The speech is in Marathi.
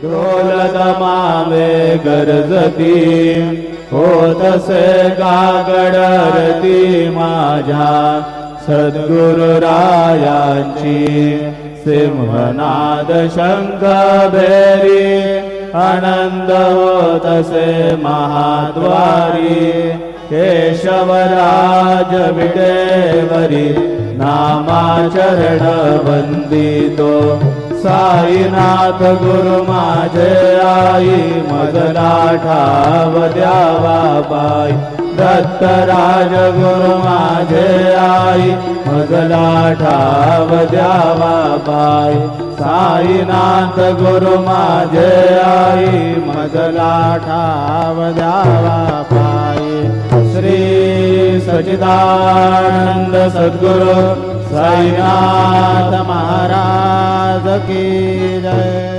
ढोल दमावे गरजती होतसे गागड आरती माझ्या सद्गुरुरायांची सिंहनाद शंख भेरी आनंद होतसे महाद्वारी केशवराज विटेवरी नामाचरण वंदितो साईनाथ गुरु माझे आई मजला ठाव द्यावा पाय दत्तराज गुरु माझे आई मजला ठाव द्यावा पाय साईनाथ गुरु माझे आई मजला ठाव द्यावा पाय श्री सच्चिदानंद सद्गुरु साईनाथ महाराज की जय।